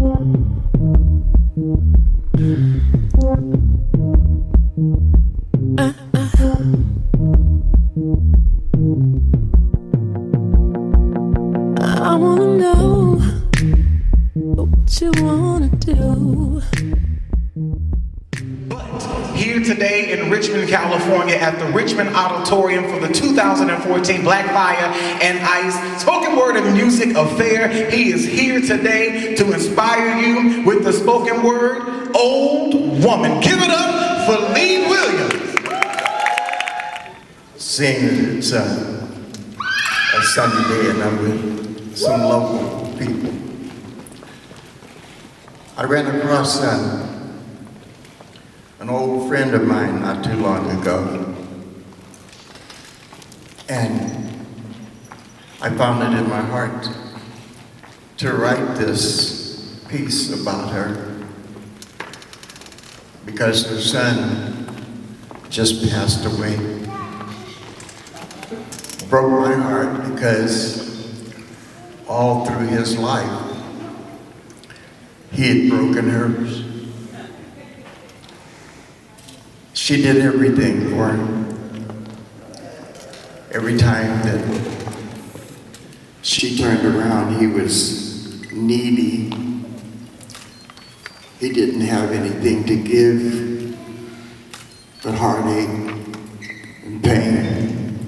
I wanna know what you wanna do. Here today in Richmond, California at the Richmond Auditorium for the 2014 Black Fire and Ice Spoken Word and Music Affair. He is here today to inspire you with the spoken word, Old Woman. Give it up for Lee Williams. Seeing it's a sunny day and I'm with some local people. I ran across an old friend of mine not too long ago, and I found it in my heart to write this piece about her because her son just passed away. Broke my heart because all through his life he had broken hers. She did everything for him. Every time that she turned around, he was needy. He didn't have anything to give but heartache and pain.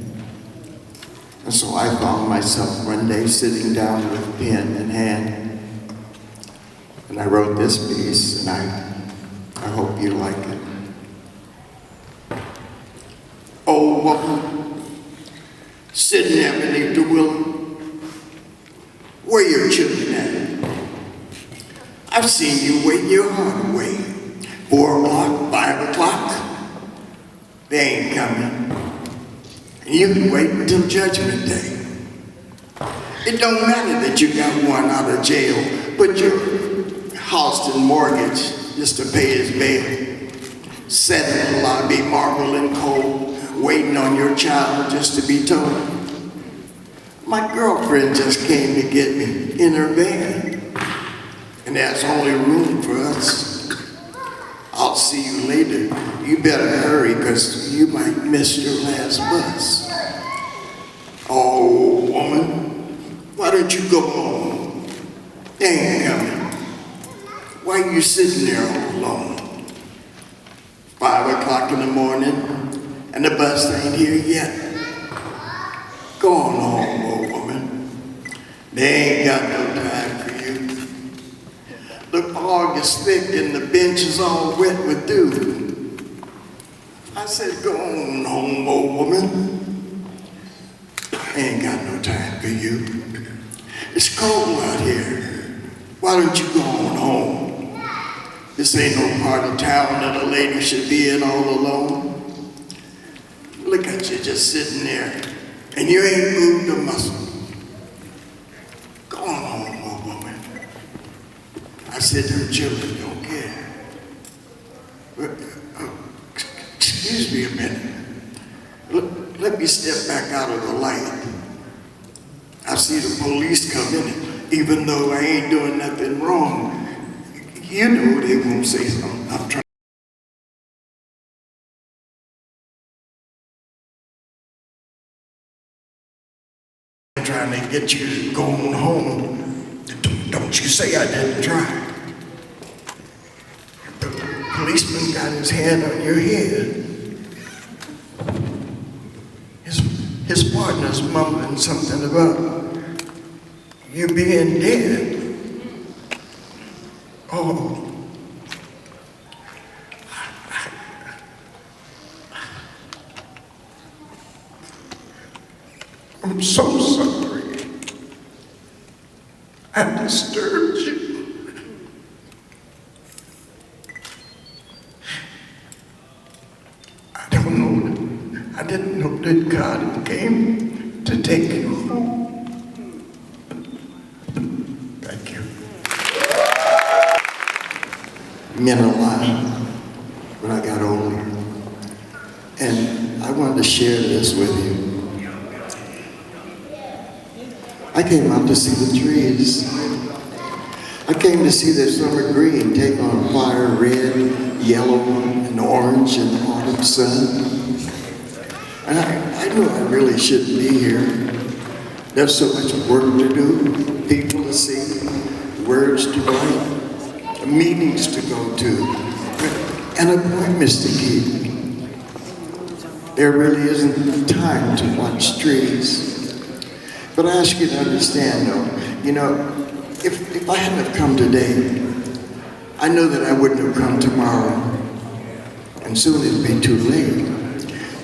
And so I found myself one day sitting down with pen in hand, and I wrote this piece, and I hope you like it. Old woman, sitting there beneath the willow, where your children at? I've seen you waiting your heart away. 4 o'clock, 5 o'clock, they ain't coming. And you can wait until Judgment Day. It don't matter that you got one out of jail, but your house and mortgage just to pay his bail. Sitting in the lobby, marble and cold, waiting on your child just to be told. My girlfriend just came to get me in her van, and there's only room for us. I'll see you later. You better hurry, because you might miss your last bus. Oh, woman, why don't you go home? They ain't coming. Why are you sitting there all alone? 5 o'clock in the morning, and the bus ain't here yet. Go on home, old woman. They ain't got no time for you. The fog is thick and the bench is all wet with dew. I said, go on home, old woman. They ain't got no time for you. It's cold out here. Why don't you go on home? This ain't no part of town that a lady should be in all alone. Look at you just sitting there, and you ain't moved a muscle. Go on home, old woman. I said her children don't care. Excuse me a minute. Let me step back out of the light. I see the police coming, even though I ain't doing nothing wrong. You know they won't say something. I'm trying to get you to go on home. Don't you say I didn't try. The policeman got his hand on your head. His partner's mumbling something about you being dead. Oh. I'm so sorry. I disturbed you. I didn't know that God came to take you home. Thank you. Meant a lot when I got older. And I wanted to share this with you. I came out to see the trees. I came to see the summer green take on fire, red, yellow, and orange in the autumn sun. And I knew I really shouldn't be here. There's so much work to do, people to see, words to write, meetings to go to, and appointments to keep. There really isn't time to watch trees. But I ask you to understand though, you know, if I hadn't have come today, I know that I wouldn't have come tomorrow. And soon it'd be too late.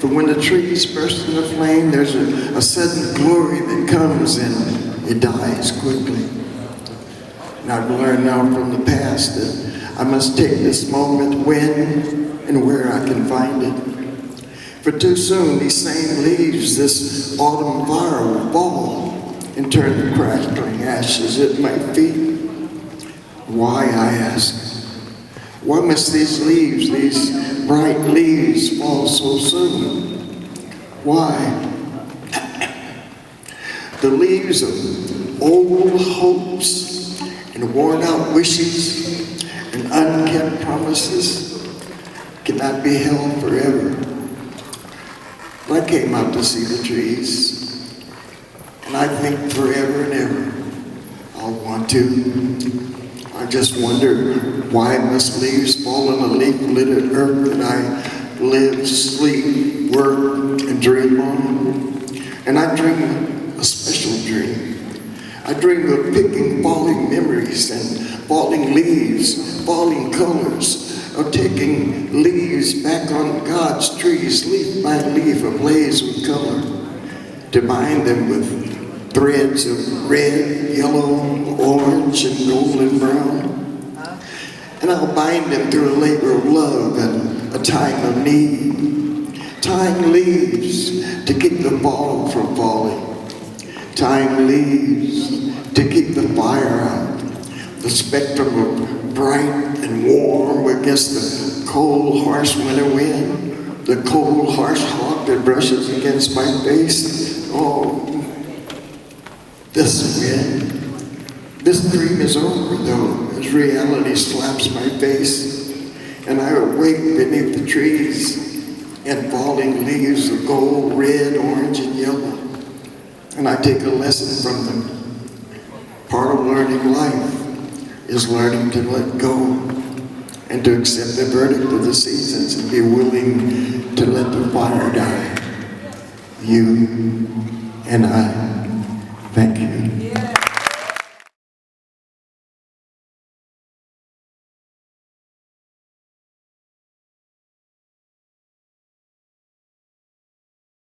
But when the trees burst into flame, there's a sudden glory that comes and it dies quickly. And I've learned now from the past that I must take this moment when and where I can find it. For too soon, these same leaves, this autumn fire will fall and turn to crackling ashes at my feet. Why, I ask? Why must these leaves, these bright leaves, fall so soon? Why? The leaves of old hopes and worn out wishes and unkept promises cannot be held forever. But I came out to see the trees. And I think forever and ever I'll want to. I just wonder, why must leaves fall on a leaf-littered earth that I live, sleep, work, and dream on? And I dream a special dream. I dream of picking falling memories and falling leaves, falling colors, of taking leaves back on God's trees, leaf by leaf, ablaze with color, to bind them with threads of red, yellow, orange, and golden brown. And I'll bind them through a labor of love and a time of need. Tying leaves to keep the fall from falling. Tying leaves to keep the fire out. The spectrum of bright and warm against the cold, harsh winter wind. The cold, harsh hawk that brushes against my face. Oh, this wind. This dream is over though, as reality slaps my face, and I awake beneath the trees and falling leaves of gold, red, orange, and yellow, and I take a lesson from them. Part of learning life is learning to let go and to accept the verdict of the seasons and be willing to let the fire die. You and I. Thank you.